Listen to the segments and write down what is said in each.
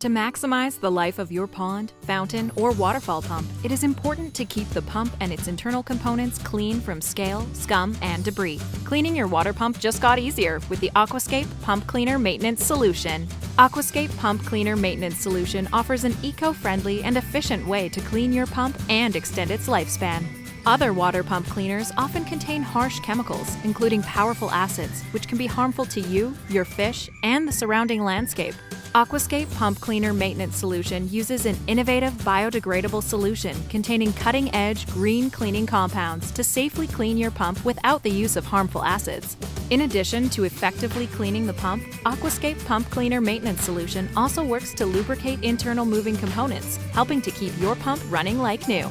To maximize the life of your pond, fountain, or waterfall pump, it is important to keep the pump and its internal components clean from scale, scum, and debris. Cleaning your water pump just got easier with the Aquascape Pump Cleaner Maintenance Solution. Aquascape Pump Cleaner Maintenance Solution offers an eco-friendly and efficient way to clean your pump and extend its lifespan. Other water pump cleaners often contain harsh chemicals, including powerful acids, which can be harmful to you, your fish, and the surrounding landscape. Aquascape Pump Cleaner Maintenance Solution uses an innovative biodegradable solution containing cutting-edge green cleaning compounds to safely clean your pump without the use of harmful acids. In addition to effectively cleaning the pump, Aquascape Pump Cleaner Maintenance Solution also works to lubricate internal moving components, helping to keep your pump running like new.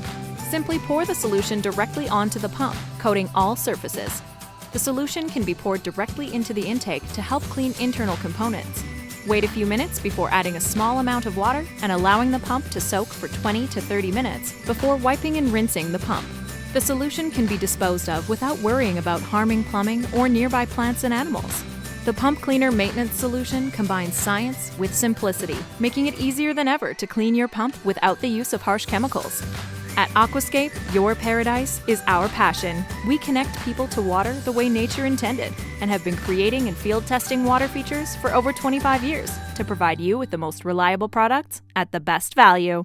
Simply pour the solution directly onto the pump, coating all surfaces. The solution can be poured directly into the intake to help clean internal components. Wait a few minutes before adding a small amount of water and allowing the pump to soak for 20 to 30 minutes before wiping and rinsing the pump. The solution can be disposed of without worrying about harming plumbing or nearby plants and animals. The Pump Cleaner Maintenance Solution combines science with simplicity, making it easier than ever to clean your pump without the use of harsh chemicals. At Aquascape, your paradise is our passion. We connect people to water the way nature intended and have been creating and field testing water features for over 25 years to provide you with the most reliable products at the best value.